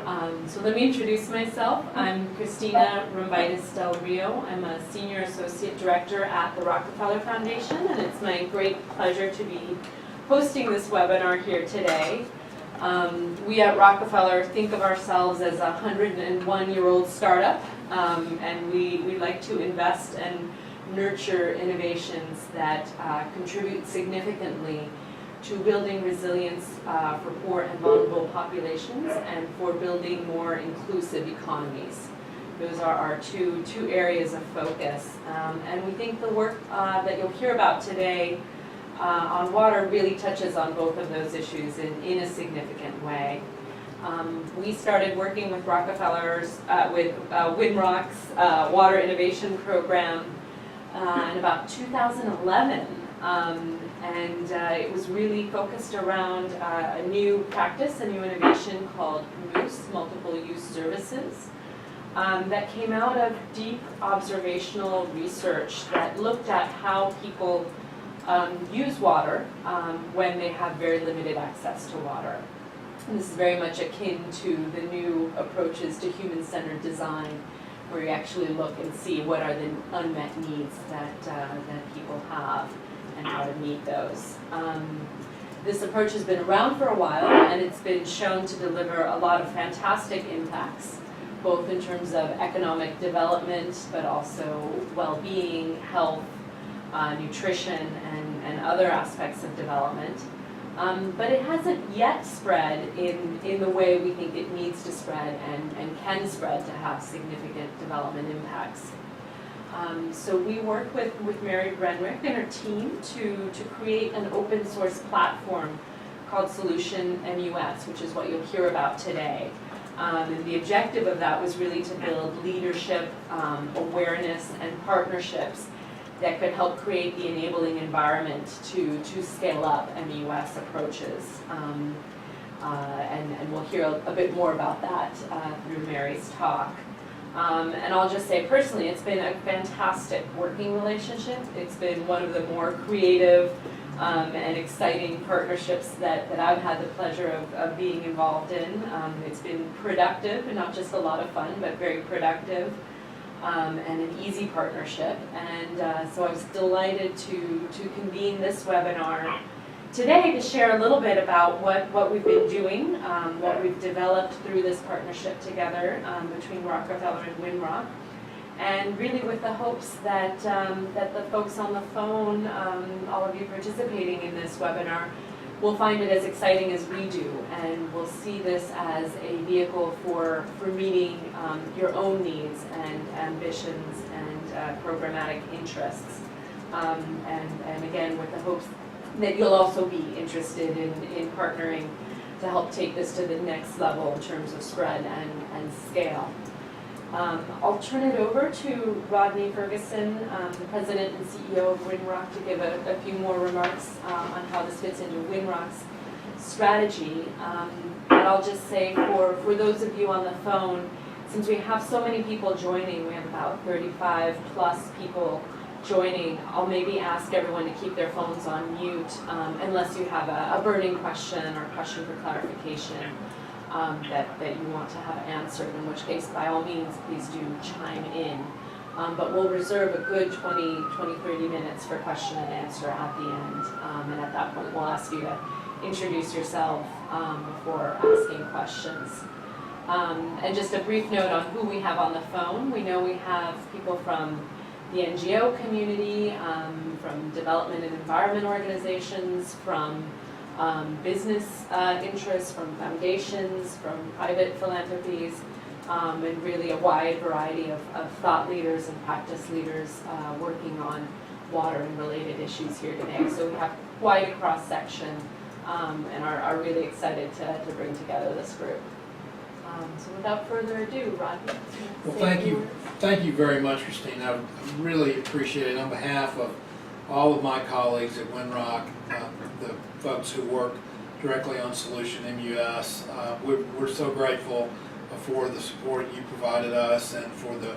So let me introduce myself. I'm Cristina Rumbaitis Del Rio. I'm a Senior Associate Director at the Rockefeller Foundation, and it's my great pleasure to be hosting this webinar here today. We at Rockefeller think of ourselves as a 101-year-old startup, and we like to invest and nurture innovations that contribute significantly to building resilience for poor and vulnerable populations and for building more inclusive economies. Those are our two areas of focus. And we think the work that you'll hear about today on water really touches on both of those issues in a significant way. We started working with Rockefeller's, with Winrock's Water Innovation Program in about 2011. And it was really focused around a new practice, a new innovation called MUSE, Multiple Use Services, that came out of deep observational research that looked at how people use water when they have very limited access to water. And this is very much akin to the new approaches to human-centered design, where you actually look and see what are the unmet needs that people have and how to meet those. This approach has been around for a while, and it's been shown to deliver a lot of fantastic impacts, both in terms of economic development, but also well-being, health, nutrition, and other aspects of development. But it hasn't yet spread in the way we think it needs to spread and can spread to have significant development impacts. So we work with Mary Renwick and her team to create an open source platform called Solution MUS, which is what you'll hear about today. And the objective of that was really to build leadership, awareness, and partnerships that could help create the enabling environment to scale up MUS approaches. And we'll hear a bit more about that through Mary's talk. And I'll just say personally, it's been a fantastic working relationship. It's been one of the more creative and exciting partnerships that I've had the pleasure of being involved in. It's been productive, and not just a lot of fun, but very productive, and an easy partnership. And so I was delighted to convene this webinar today to share a little bit about what we've been doing, what we've developed through this partnership together between Rockefeller and Winrock, and really with the hopes that the folks on the phone, all of you participating in this webinar, will find it as exciting as we do, and will see this as a vehicle for meeting your own needs and ambitions and programmatic interests, and again with the hopes that you'll also be interested in partnering to help take this to the next level in terms of spread and scale. I'll turn it over to Rodney Ferguson, the President and CEO of Winrock, to give a few more remarks on how this fits into Winrock's strategy. But I'll just say for those of you on the phone, since we have so many people joining, we have about 35 plus people joining, I'll maybe ask everyone to keep their phones on mute unless you have a burning question or question for clarification that you want to have answered, in which case, by all means, please do chime in. But we'll reserve a good 30 minutes for question and answer at the end. And at that point, we'll ask you to introduce yourself before asking questions. And just a brief note on who we have on the phone. We know we have people from the NGO community, from development and environment organizations, from business interests, from foundations, from private philanthropies, and really a wide variety of thought leaders and practice leaders working on water and related issues here today. So we have quite a cross-section and are really excited to bring together this group. So without further ado, Rodney. Well, thank you very much, Cristina. I really appreciate it. On behalf of all of my colleagues at Winrock, the folks who work directly on Solution MUS, we're so grateful for the support you provided us and for the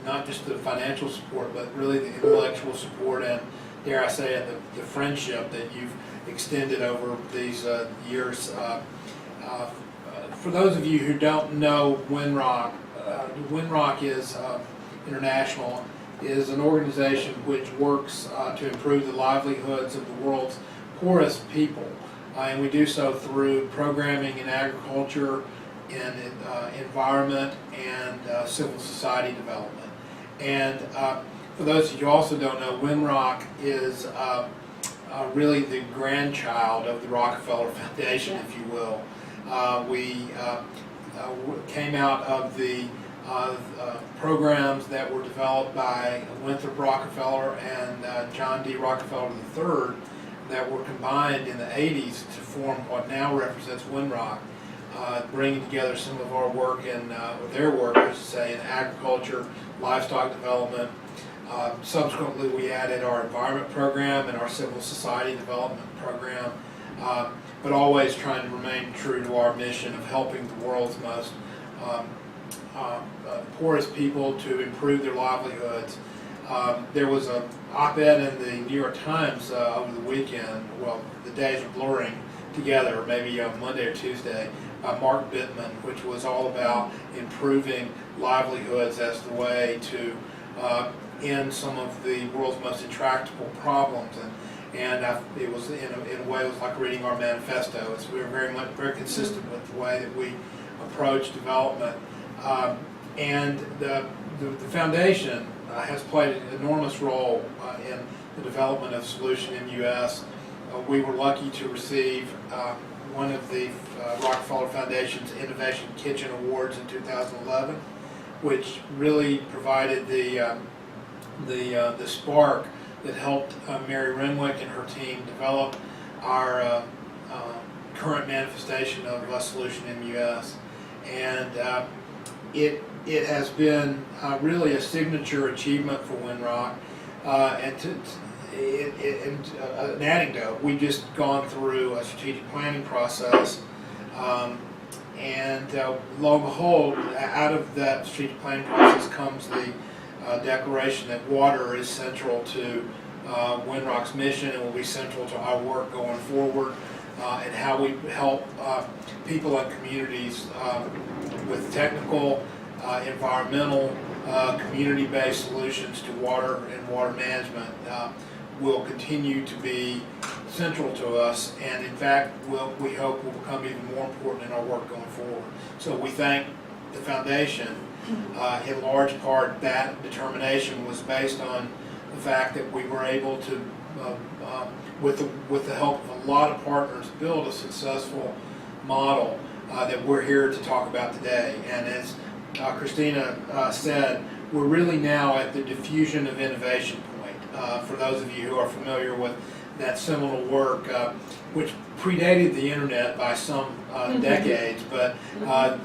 not just the financial support, but really the intellectual support and, dare I say it, the friendship that you've extended over these years for those of you who don't know Winrock, Winrock is international, is an organization which works to improve the livelihoods of the world's poorest people. And we do so through programming in agriculture, in environment, and civil society development. And for those of you who also don't know, Winrock is really the grandchild of the Rockefeller Foundation, if you will. We came out of the programs that were developed by Winthrop Rockefeller and John D. Rockefeller III that were combined in the 80s to form what now represents Winrock, bringing together some of our work and their work, I should say, in agriculture, livestock development. Subsequently, we added our environment program and our civil society development program, but always trying to remain true to our mission of helping the world's most poorest people to improve their livelihoods. There was an op-ed in the New York Times over the weekend, well, the days are blurring together, maybe Monday or Tuesday, by Mark Bittman, which was all about improving livelihoods as the way to end some of the world's most intractable problems. And it was, in a way, it was like reading our manifesto. We were very consistent with the way that we approach development. And the foundation has played an enormous role in the development of Solution MUS. We were lucky to receive one of the Rockefeller Foundation's Innovation Kitchen Awards in 2011, which really provided the spark that helped Mary Renwick and her team develop our current manifestation of Solution MUS. And it has been really a signature achievement for Winrock. And an anecdote, we've just gone through a strategic planning process, and lo and behold, out of that strategic planning process comes the declaration that water is central to Winrock's mission and will be central to our work going forward, and how we help people and communities with technical, environmental, community-based solutions to water and water management will continue to be central to us, and in fact we hope will become even more important in our work going forward. So we thank the foundation. In large part, that determination was based on the fact that we were able to, with the help of a lot of partners, build a successful model that we're here to talk about today. And as Cristina said, we're really now at the diffusion of innovation point. For those of you who are familiar with that seminal work, which predated the internet by some decades, but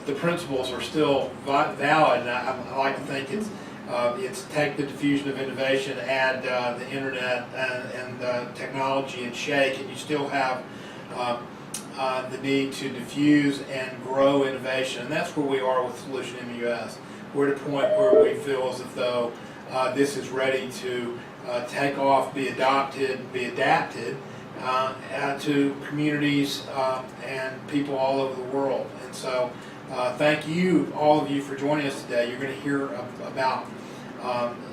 the principles are still valid, and I like to think it's take the diffusion of innovation, add the internet and technology, and shake, and you still have the need to diffuse and grow innovation, and that's where we are with Solution MUS. We're at a point where we feel as if though this is ready to take off, be adopted, be adapted to communities and people all over the world. And so thank you, all of you, for joining us today. You're going to hear about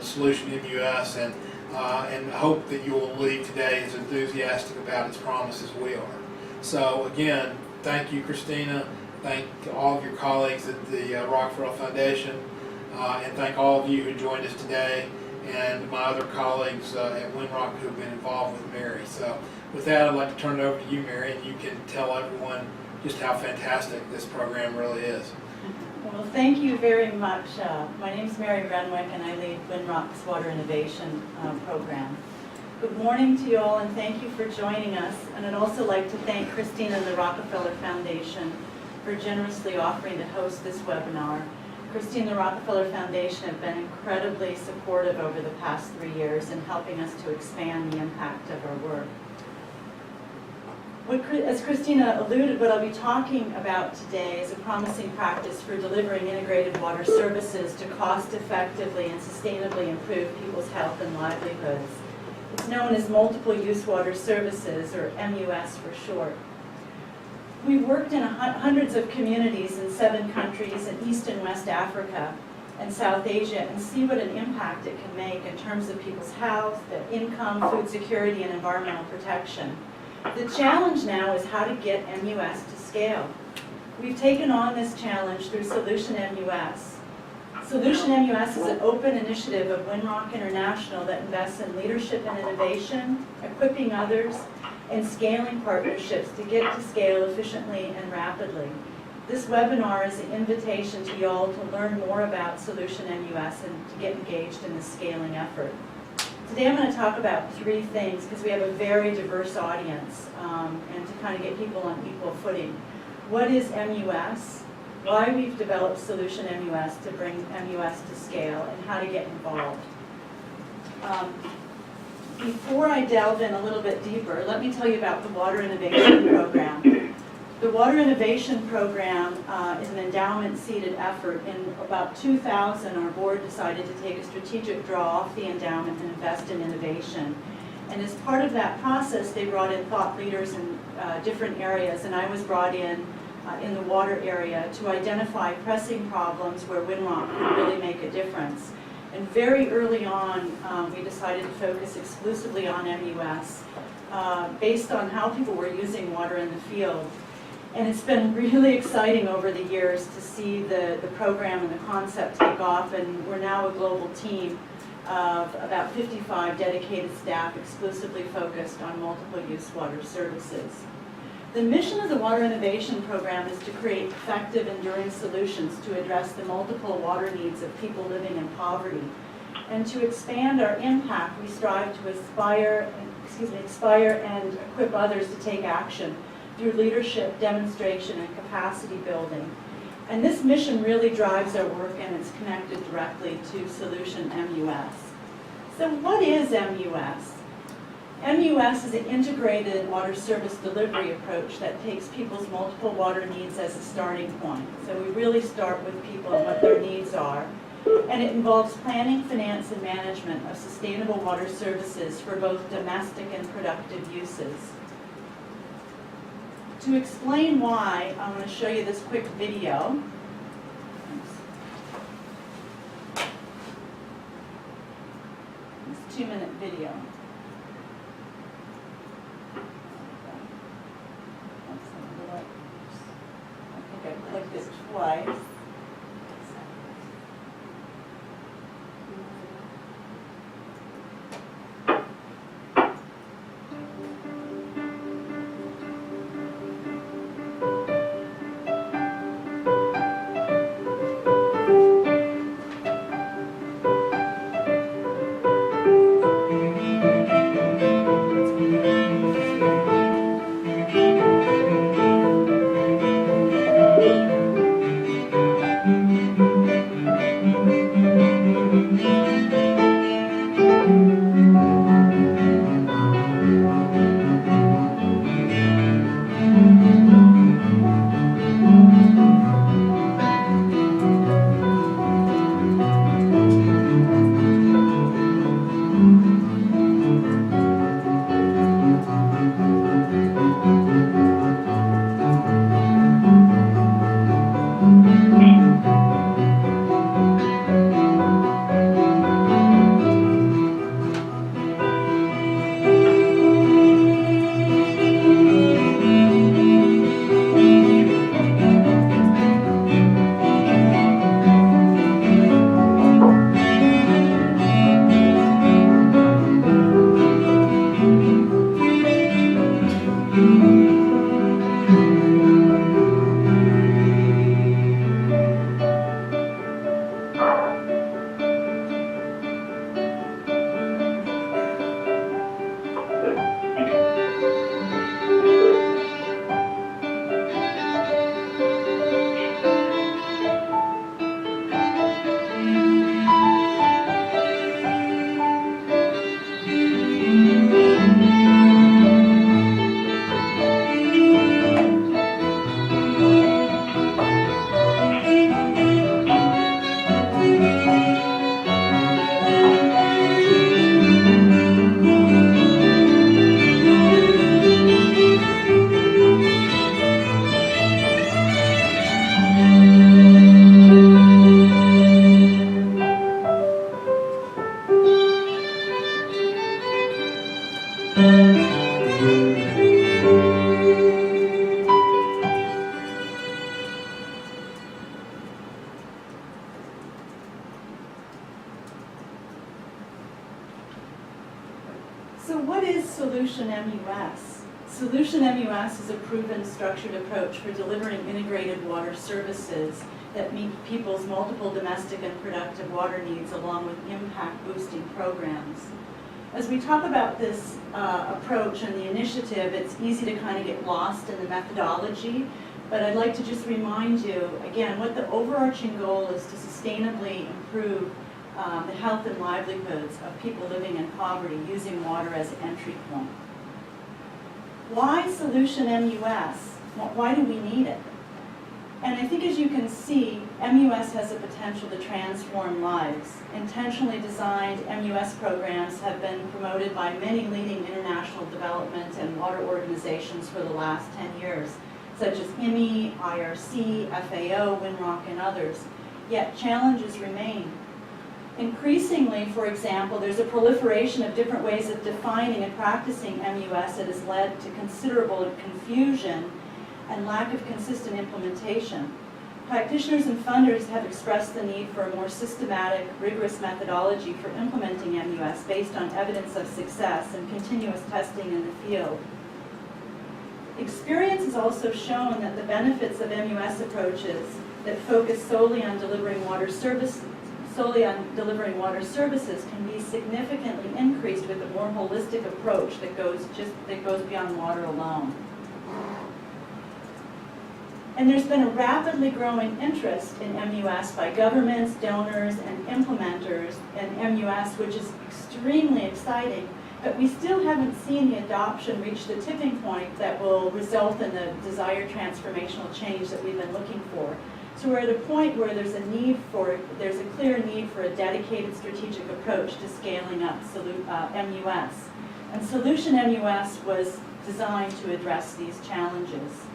Solution MUS, and hope that you will leave today as enthusiastic about its promise as we are. So again, thank you, Cristina. Thank all of your colleagues at the Rockefeller Foundation, and thank all of you who joined us today, and my other colleagues at Winrock who have been involved with Mary. So with that, I'd like to turn it over to you, Mary, and you can tell everyone just how fantastic this program really is. Well, thank you very much. My name is Mary Renwick, and I lead Winrock's Water Innovation Program. Good morning to you all, and thank you for joining us. And I'd also like to thank Cristina and the Rockefeller Foundation for generously offering to host this webinar. Cristina and the Rockefeller Foundation have been incredibly supportive over the past 3 years in helping us to expand the impact of our work. As Cristina alluded, what I'll be talking about today is a promising practice for delivering integrated water services to cost-effectively and sustainably improve people's health and livelihoods. It's known as multiple use water services, or MUS for short. We've worked in hundreds of communities in 7 countries in East and West Africa and South Asia, and see what an impact it can make in terms of people's health, their income, food security, and environmental protection. The challenge now is how to get MUS to scale. We've taken on this challenge through Solution MUS. Solution MUS is an open initiative of Winrock International that invests in leadership and innovation, equipping others, and scaling partnerships to get to scale efficiently and rapidly. This webinar is an invitation to you all to learn more about Solution MUS and to get engaged in the scaling effort. Today I'm going to talk about 3 things because we have a very diverse audience and to kind of get people on equal footing. What is MUS? Why we've developed Solution MUS to bring MUS to scale, and how to get involved. Before I delve in a little bit deeper, let me tell you about the Water Innovation Program. The Water Innovation Program is an endowment-seeded effort. In about 2000, our board decided to take a strategic draw off the endowment and invest in innovation. And as part of that process, they brought in thought leaders in different areas, and I was brought in the water area to identify pressing problems where Winrock could really make a difference. And very early on, we decided to focus exclusively on MUS based on how people were using water in the field. And it's been really exciting over the years to see the program and the concept take off, and we're now a global team of about 55 dedicated staff exclusively focused on multiple use water services. The mission of the Water Innovation Program is to create effective, enduring solutions to address the multiple water needs of people living in poverty. And to expand our impact, we strive to inspire and equip others to take action through leadership, demonstration, and capacity building. And this mission really drives our work, and it's connected directly to Solution MUS. So what is MUS? MUS is an integrated water service delivery approach that takes people's multiple water needs as a starting point. So we really start with people and what their needs are. And it involves planning, finance, and management of sustainable water services for both domestic and productive uses. To explain why, I'm going to show you this quick video. This 2-minute video. I think I clicked it twice. what is Solution MUS? Solution MUS is a proven structured approach for delivering integrated water services that meet people's multiple domestic and productive water needs along with impact boosting programs. As we talk about this approach and the initiative, it's easy to kind of get lost in the methodology, but I'd like to just remind you, again, what the overarching goal is to sustainably improve the health and livelihoods of people living in poverty using water as an entry point. Why Solution MUS? Why do we need it? And I think as you can see, MUS has the potential to transform lives. Intentionally designed MUS programs have been promoted by many leading international development and water organizations for the last 10 years, such as IMI, IRC, FAO, Winrock, and others. Yet challenges remain. Increasingly, for example, there's a proliferation of different ways of defining and practicing MUS that has led to considerable confusion and lack of consistent implementation. Practitioners and funders have expressed the need for a more systematic, rigorous methodology for implementing MUS based on evidence of success and continuous testing in the field. Experience has also shown that the benefits of MUS approaches that focus solely on delivering water services can be significantly increased with a more holistic approach that goes beyond water alone. And there's been a rapidly growing interest in MUS by governments, donors, and implementers in MUS, which is extremely exciting, but we still haven't seen the adoption reach the tipping point that will result in the desired transformational change that we've been looking for. So we're at a point where there's a clear need for a dedicated strategic approach to scaling up MUS. And Solution MUS was designed to address these challenges.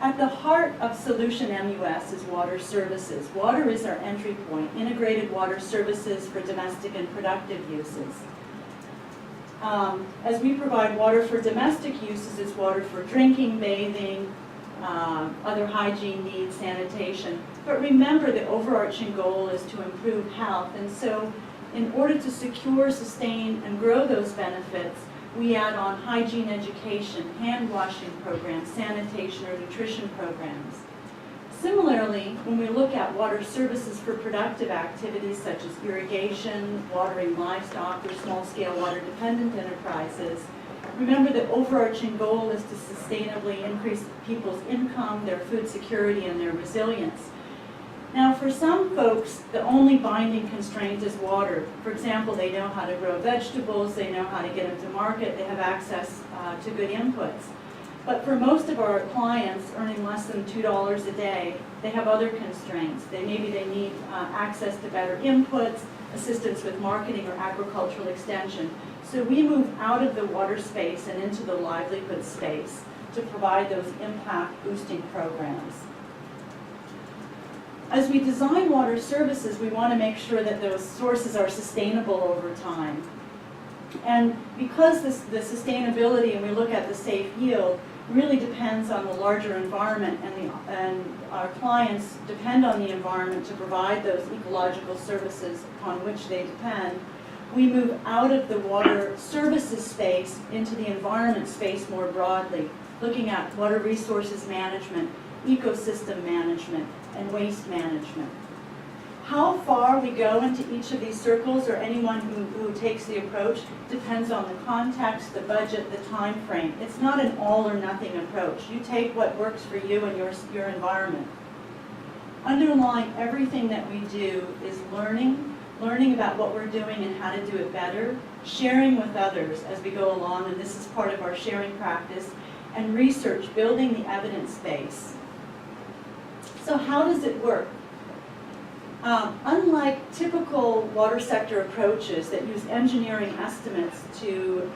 At the heart of Solution MUS is water services. Water is our entry point, integrated water services for domestic and productive uses. As we provide water for domestic uses, it's water for drinking, bathing, other hygiene needs, sanitation. But remember, the overarching goal is to improve health. And so in order to secure, sustain, and grow those benefits, we add on hygiene education, hand washing programs, sanitation or nutrition programs. Similarly, when we look at water services for productive activities such as irrigation, watering livestock, or small-scale water-dependent enterprises, remember the overarching goal is to sustainably increase people's income, their food security, and their resilience. Now, for some folks, the only binding constraint is water. For example, they know how to grow vegetables, they know how to get them to market, they have access to good inputs. But for most of our clients earning less than $2 a day, they have other constraints. Maybe they need access to better inputs, assistance with marketing or agricultural extension. So we move out of the water space and into the livelihood space to provide those impact boosting programs. As we design water services, we want to make sure that those sources are sustainable over time. And because the sustainability, and we look at the safe yield, really depends on the larger environment, and our clients depend on the environment to provide those ecological services upon which they depend, we move out of the water services space into the environment space more broadly, looking at water resources management, ecosystem management, and waste management. How far we go into each of these circles, or anyone who takes the approach, depends on the context, the budget, the time frame. It's not an all or nothing approach. You take what works for you and your environment. Underlying everything that we do is learning about what we're doing and how to do it better, sharing with others as we go along, and this is part of our sharing practice, and research, building the evidence base. So how does it work? Unlike typical water sector approaches that use engineering estimates to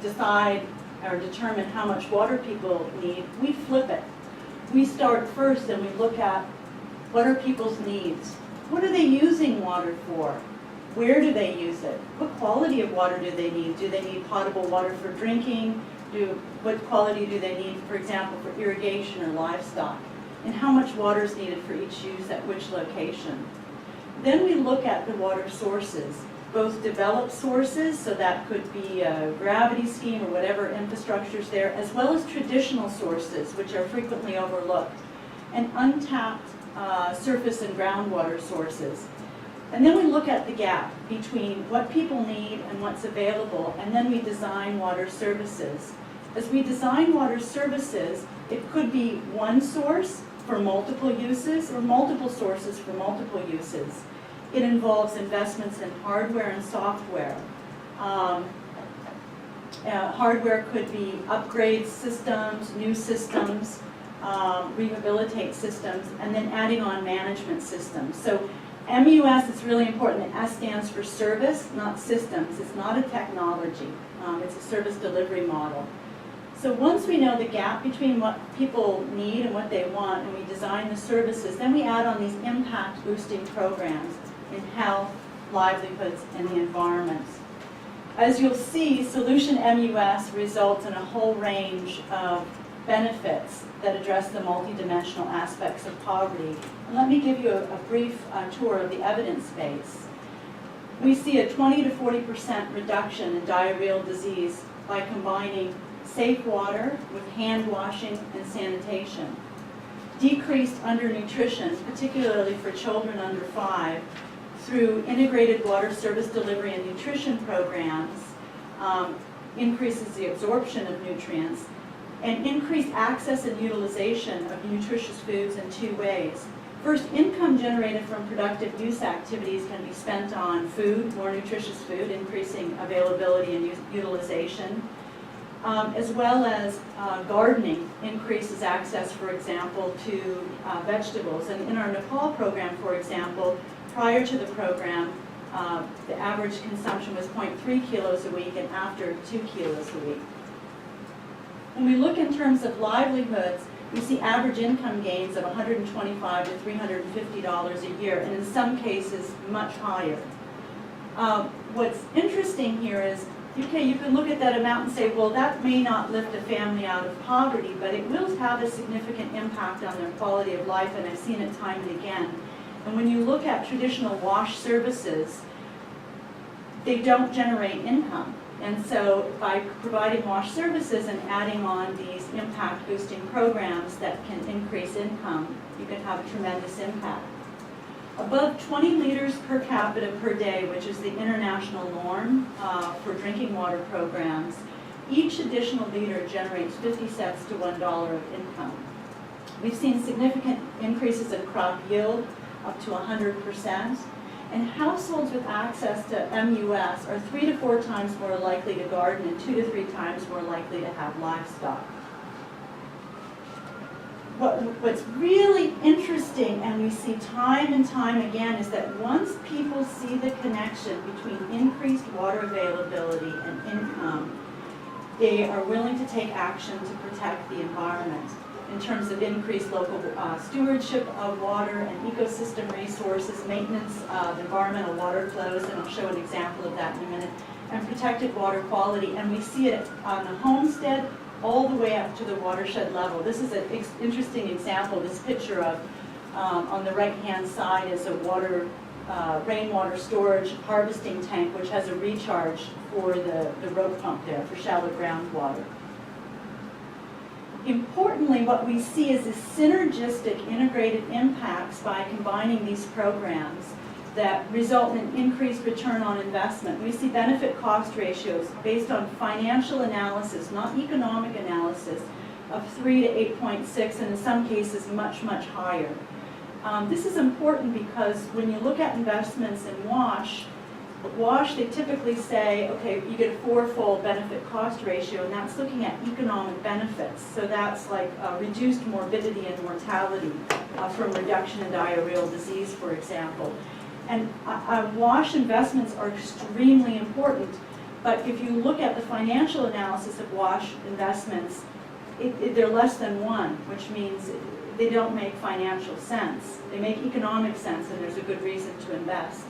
decide or determine how much water people need, we flip it. We start first and we look at what are people's needs. What are they using water for? Where do they use it? What quality of water do they need? Do they need potable water for drinking? What quality do they need, for example, for irrigation or livestock? And how much water is needed for each use at which location. Then we look at the water sources. both developed sources, so that could be a gravity scheme or whatever infrastructure's there, as well as traditional sources, which are frequently overlooked, and untapped surface and groundwater sources. And then we look at the gap between what people need and what's available, and then we design water services. As we design water services, it could be one source for multiple uses or multiple sources for multiple uses. It involves investments in hardware and software. Hardware could be upgrade systems, new systems, rehabilitate systems, and then adding on management systems. So MUS is really important. The S stands for service, not systems. It's not a technology. It's a service delivery model. So once we know the gap between what people need and what they want, and we design the services, then we add on these impact boosting programs in health, livelihoods, and the environment. As you'll see, Solution MUS results in a whole range of benefits that address the multidimensional aspects of poverty. And let me give you a brief tour of the evidence base. We see a 20 to 40% reduction in diarrheal disease by combining safe water with hand washing and sanitation. Decreased undernutrition, particularly for children under 5, through integrated water service delivery and nutrition programs, increases the absorption of nutrients, and increased access and utilization of nutritious foods in 2 ways. First, income generated from productive use activities can be spent on food, more nutritious food, increasing availability and utilization, as well as gardening increases access, for example, to vegetables. And in our Nepal program, for example, prior to the program, the average consumption was 0.3 kilos a week, and after 2 kilos a week. When we look in terms of livelihoods, we see average income gains of $125 to $350 a year, and in some cases, much higher. What's interesting here is, okay, you can look at that amount and say, well, that may not lift a family out of poverty, but it will have a significant impact on their quality of life, and I've seen it time and again. And when you look at traditional wash services, they don't generate income. And so by providing wash services and adding on these impact boosting programs that can increase income, you can have a tremendous impact. Above 20 liters per capita per day, which is the international norm for drinking water programs, each additional liter generates 50 cents to $1 of income. We've seen significant increases in crop yield, up to 100%. And households with access to MUS are 3 to 4 times more likely to garden and 2 to 3 times more likely to have livestock. What's really interesting, and we see time and time again, is that once people see the connection between increased water availability and income, they are willing to take action to protect the environment in terms of increased local stewardship of water and ecosystem resources, maintenance of environmental water flows, and I'll show an example of that in a minute, and protected water quality. And we see it on the homestead all the way up to the watershed level. This is an interesting example. This picture of, on the right-hand side is a rainwater storage harvesting tank, which has a recharge for the rope pump there for shallow groundwater. Importantly, what we see is this synergistic integrated impacts by combining these programs that result in increased return on investment. We see benefit cost ratios based on financial analysis, not economic analysis, of 3 to 8.6, and in some cases much, much higher. This is important because when you look at investments in WASH, they typically say, okay, you get a 4-fold benefit cost ratio, and that's looking at economic benefits. So that's like reduced morbidity and mortality from reduction in diarrheal disease, for example. And WASH investments are extremely important, but if you look at the financial analysis of WASH investments, they're less than 1, which means they don't make financial sense. They make economic sense, and there's a good reason to invest.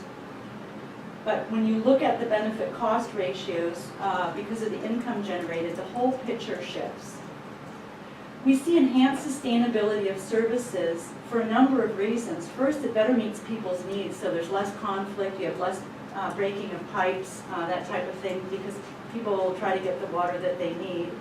But when you look at the benefit cost ratios, because of the income generated, the whole picture shifts. We see enhanced sustainability of services for a number of reasons. First, it better meets people's needs, so there's less conflict, you have less breaking of pipes, that type of thing, because people will try to get the water that they need.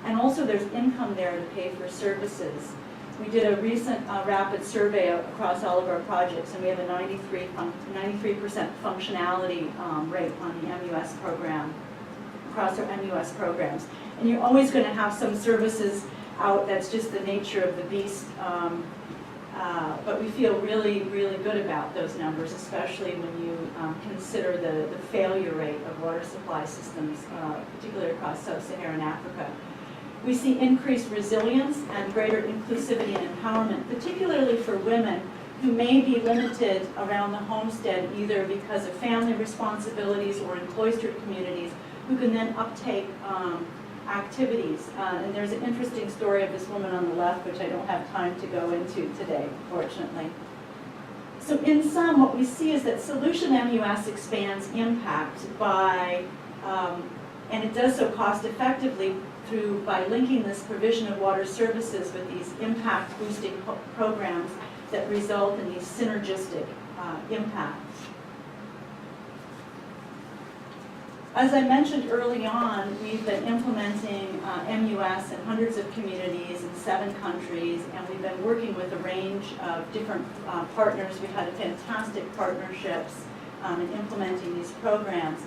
And also there's income there to pay for services. We did a recent rapid survey across all of our projects, and we have a 93% functionality rate on the MUS program, across our MUS programs. And you're always going to have some services out, that's just the nature of the beast. But we feel really, really good about those numbers, especially when you consider the failure rate of water supply systems, particularly across sub-Saharan Africa. We see increased resilience and greater inclusivity and empowerment, particularly for women who may be limited around the homestead either because of family responsibilities or in cloistered communities, who can then uptake activities. And there's an interesting story of this woman on the left, which I don't have time to go into today, fortunately. So in sum, what we see is that Solution MUS expands impact by, and it does so cost effectively by linking this provision of water services with these impact boosting programs that result in these synergistic impacts. As I mentioned early on, we've been implementing MUS in hundreds of communities in 7 countries, and we've been working with a range of different partners. We've had fantastic partnerships in implementing these programs.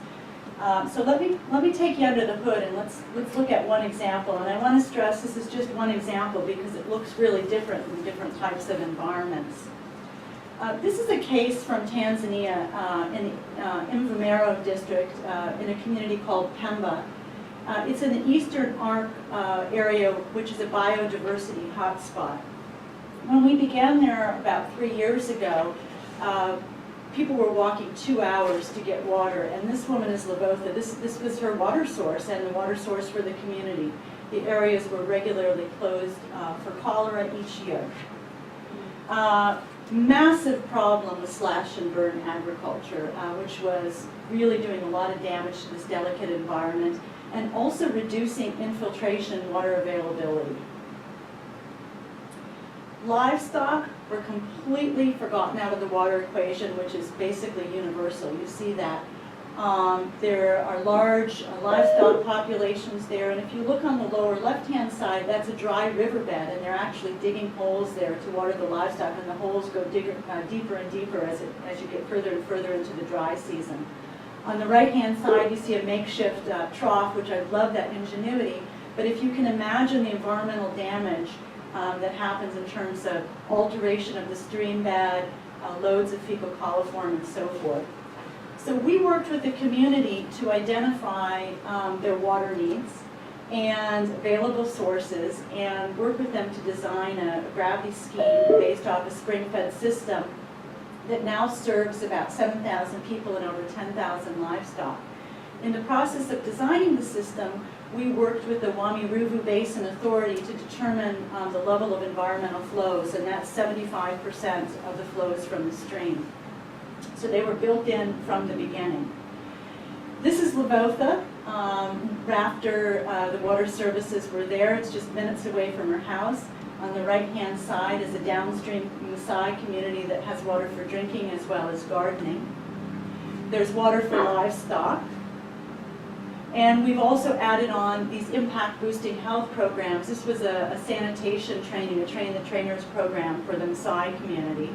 So let me take you under the hood and let's look at one example. And I want to stress this is just one example because it looks really different in different types of environments. This is a case from Tanzania in the Mvomero district in a community called Pemba. It's in the Eastern Arc area, which is a biodiversity hotspot. When we began there about 3 years ago, people were walking 2 hours to get water, and this woman is Labotha. This was her water source and the water source for the community. The areas were regularly closed for cholera each year. Massive problem with slash and burn agriculture, which was really doing a lot of damage to this delicate environment, and also reducing infiltration and water availability. Livestock were completely forgotten out of the water equation, which is basically universal. You see that. There are large livestock populations there, and if you look on the lower left-hand side, that's a dry riverbed, and they're actually digging holes there to water the livestock, and the holes go deeper and deeper as you get further and further into the dry season. On the right-hand side, you see a makeshift trough, which I love that ingenuity, but if you can imagine the environmental damage that happens in terms of alteration of the stream bed, loads of fecal coliform, and so forth. So we worked with the community to identify their water needs and available sources, and work with them to design a gravity scheme based off a spring-fed system that now serves about 7,000 people and over 10,000 livestock. In the process of designing the system, we worked with the Wami-Ruvu Basin Authority to determine the level of environmental flows, and that's 75% of the flows from the stream. So they were built in from the beginning. This is Labotha. After the water services were there, it's just minutes away from her house. On the right-hand side is a downstream Maasai community that has water for drinking as well as gardening. There's water for livestock. And we've also added on these impact boosting health programs. This was a sanitation training, a train the trainers program for the Maasai community.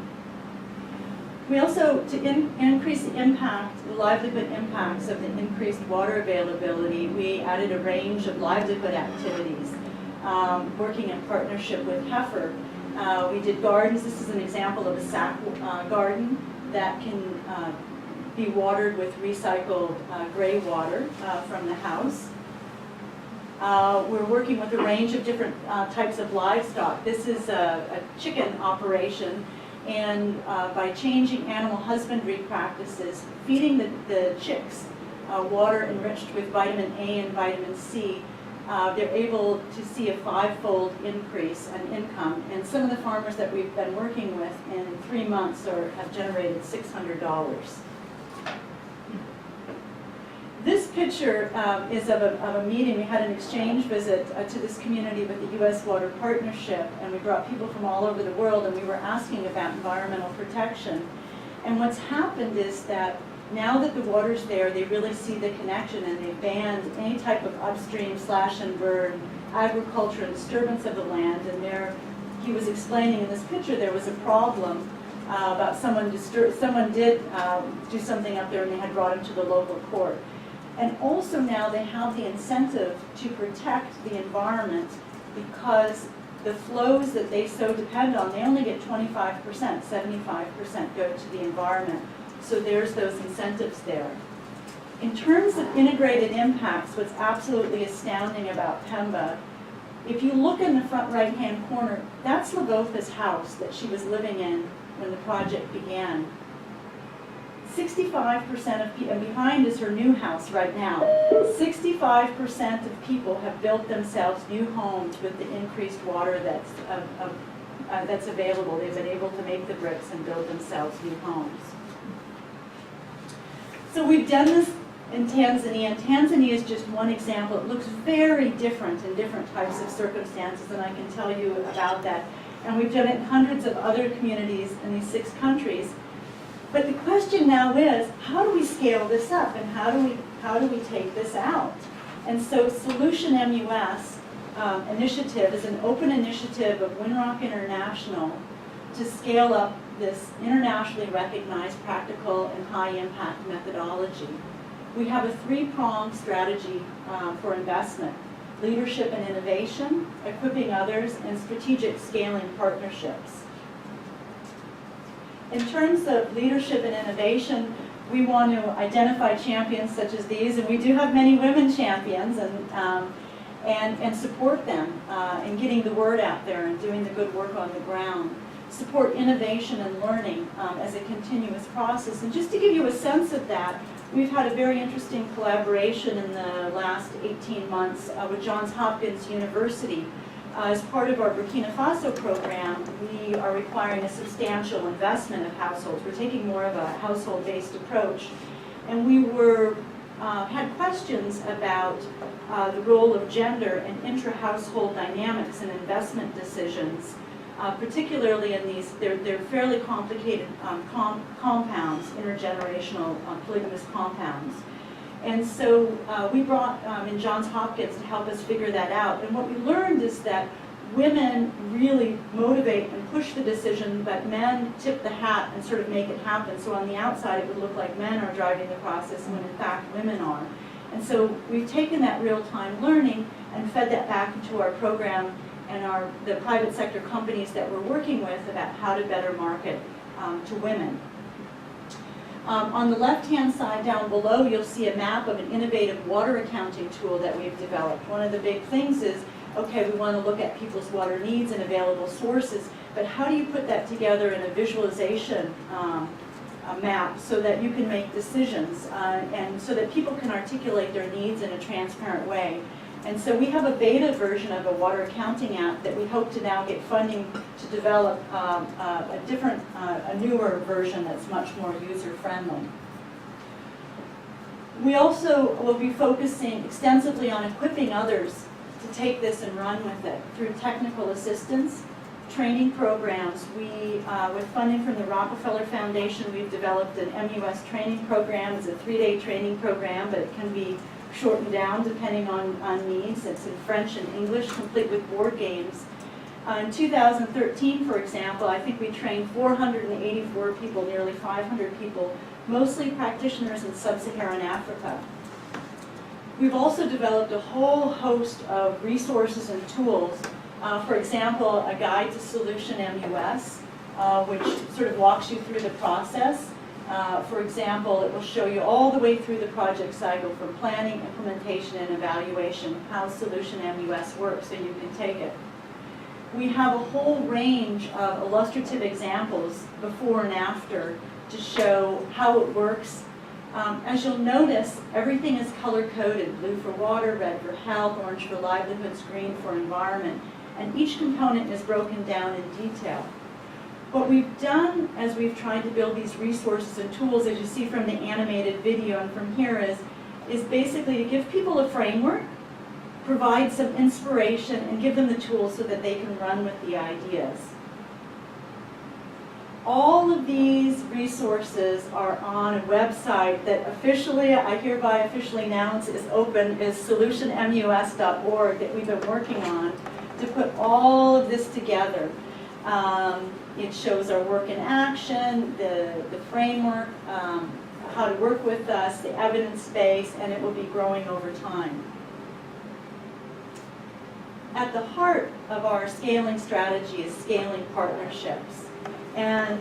We also, to increase the impact, the livelihood impacts of the increased water availability, we added a range of livelihood activities, working in partnership with Heifer. We did gardens. This is an example of a sack garden that can be watered with recycled gray water from the house. We're working with a range of different types of livestock. This is a chicken operation, and by changing animal husbandry practices, feeding the chicks water enriched with vitamin A and vitamin C, they're able to see a 5-fold increase in income. And some of the farmers that we've been working with in 3 months have generated $600. This picture is of a meeting. We had an exchange visit to this community with the U.S. Water Partnership, and we brought people from all over the world, and we were asking about environmental protection. And what's happened is that now that the water's there, they really see the connection, and they banned any type of upstream slash and burn, agriculture, and disturbance of the land. And there, he was explaining in this picture, there was a problem about someone did do something up there, and they had brought him to the local court. And also now they have the incentive to protect the environment, because the flows that they so depend on, they only get 25%, 75% go to the environment. So there's those incentives there. In terms of integrated impacts, what's absolutely astounding about Pemba, if you look in the front right-hand corner, that's Lagotha's house that she was living in when the project began. 65% of people, and behind is her new house right now, 65% of people have built themselves new homes with the increased water that's available. They've been able to make the bricks and build themselves new homes. So we've done this in Tanzania, and Tanzania is just one example. It looks very different in different types of circumstances, and I can tell you about that. And we've done it in hundreds of other communities in these 6 countries. But the question now is, how do we scale this up, and how do we take this out? And so Solution MUS initiative is an open initiative of Winrock International to scale up this internationally recognized practical and high-impact methodology. We have a 3-pronged strategy for investment: leadership and innovation, equipping others, and strategic scaling partnerships. In terms of leadership and innovation, we want to identify champions such as these, and we do have many women champions, and support them in getting the word out there and doing the good work on the ground. Support innovation and learning as a continuous process. And just to give you a sense of that, we've had a very interesting collaboration in the last 18 months with Johns Hopkins University. As part of our Burkina Faso program, we are requiring a substantial investment of households. We're taking more of a household-based approach. And we had questions about the role of gender in intra-household dynamics and investment decisions, particularly in these, they're fairly complicated compounds, intergenerational polygamous compounds. And so we brought in Johns Hopkins to help us figure that out. And what we learned is that women really motivate and push the decision, but men tip the hat and sort of make it happen. So on the outside, it would look like men are driving the process when in fact women are. And so we've taken that real-time learning and fed that back into our program and the private sector companies that we're working with about how to better market to women. On the left-hand side down below, you'll see a map of an innovative water accounting tool that we've developed. One of the big things is, okay, we want to look at people's water needs and available sources, but how do you put that together in a visualization map so that you can make decisions and so that people can articulate their needs in a transparent way? And so we have a beta version of a water accounting app that we hope to now get funding to develop a newer version that's much more user-friendly. We also will be focusing extensively on equipping others to take this and run with it through technical assistance, training programs. With funding from the Rockefeller Foundation, we've developed an MUS training program. It's a 3-day training program, but it can be shortened down depending on needs. It's in French and English, complete with board games. In 2013, for example, I think we trained 484 people, nearly 500 people, mostly practitioners in sub-Saharan Africa. We've also developed a whole host of resources and tools. For example, a guide to Solution MUS, which sort of walks you through the process. For example, it will show you all the way through the project cycle from planning, implementation, and evaluation, how Solution MUS works, so you can take it. We have a whole range of illustrative examples before and after to show how it works. As you'll notice, everything is color-coded: blue for water, red for health, orange for livelihoods, green for environment, and each component is broken down in detail. What we've done as we've tried to build these resources and tools, as you see from the animated video and from here, is basically to give people a framework, provide some inspiration, and give them the tools so that they can run with the ideas. All of these resources are on a website that officially, I hereby officially announce is open, is solutionmus.org, that we've been working on to put all of this together. It shows our work in action, the framework, how to work with us, the evidence base, and it will be growing over time. At the heart of our scaling strategy is scaling partnerships. And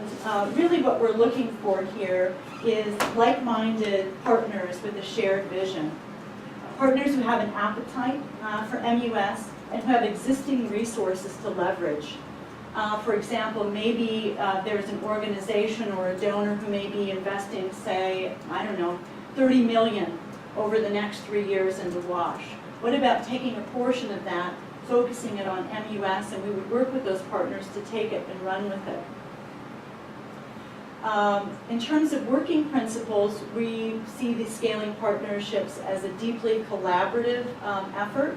really what we're looking for here is like-minded partners with a shared vision. Partners who have an appetite for MUS and who have existing resources to leverage. For example, maybe there's an organization or a donor who may be investing, say, I don't know, 30 million over the next 3 years into WASH. What about taking a portion of that, focusing it on MUS, and we would work with those partners to take it and run with it. In terms of working principles, we see these scaling partnerships as a deeply collaborative effort,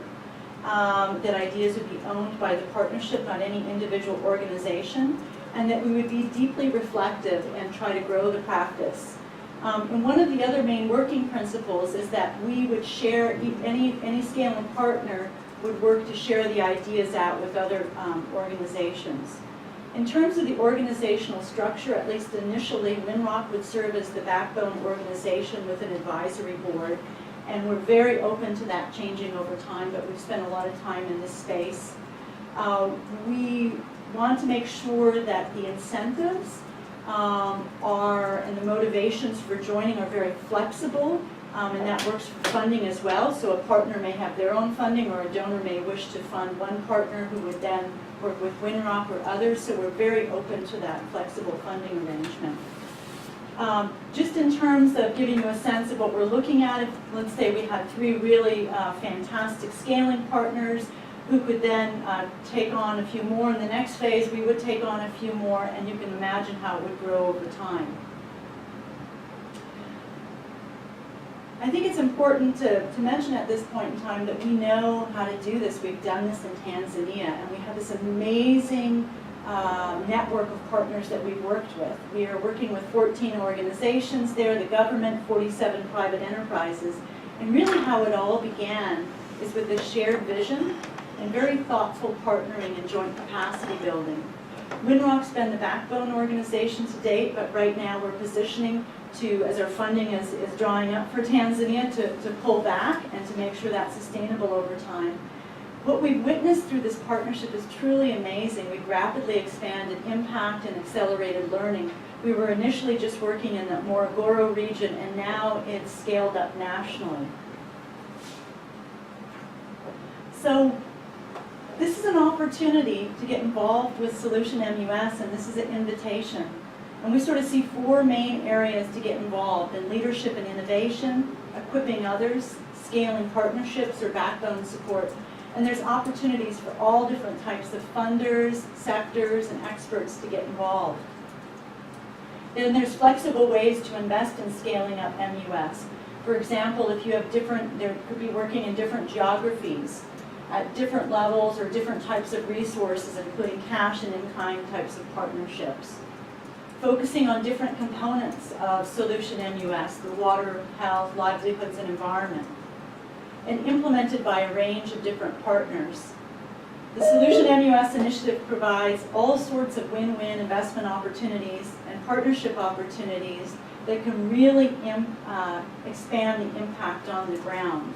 that ideas would be owned by the partnership, not any individual organization, and that we would be deeply reflective and try to grow the practice. And one of the other main working principles is that we would share, any scaling partner would work to share the ideas out with other organizations. In terms of the organizational structure, at least initially, Winrock would serve as the backbone organization with an advisory board, and we're very open to that changing over time, but we've spent a lot of time in this space. We want to make sure that the incentives and the motivations for joining are very flexible, and that works for funding as well. So a partner may have their own funding, or a donor may wish to fund one partner who would then work with Winrock or others, so we're very open to that flexible funding arrangement. Just in terms of giving you a sense of what we're looking at, if, let's say we had 3 really fantastic scaling partners who could then take on a few more. In the next phase, we would take on a few more, and you can imagine how it would grow over time. I think it's important to mention at this point in time that we know how to do this. We've done this in Tanzania, and we have this amazing network of partners that we've worked with. We are working with 14 organizations there, the government, 47 private enterprises. And really how it all began is with this shared vision and very thoughtful partnering and joint capacity building. Winrock's been the backbone organization to date, but right now we're positioning to, as our funding is drawing up for Tanzania, to pull back and to make sure that's sustainable over time. What we've witnessed through this partnership is truly amazing. We've rapidly expanded impact and accelerated learning. We were initially just working in the Morogoro region, and now it's scaled up nationally. So this is an opportunity to get involved with Solution MUS, and this is an invitation. And we sort of see 4 main areas to get involved in: leadership and innovation, equipping others, scaling partnerships or backbone support. And there's opportunities for all different types of funders, sectors, and experts to get involved. Then there's flexible ways to invest in scaling up MUS. For example, if you have there could be working in different geographies, at different levels or different types of resources, including cash and in-kind types of partnerships. Focusing on different components of Solution MUS, the water, health, livelihoods, and environment, and implemented by a range of different partners. The Solution MUS initiative provides all sorts of win-win investment opportunities and partnership opportunities that can really expand the impact on the ground.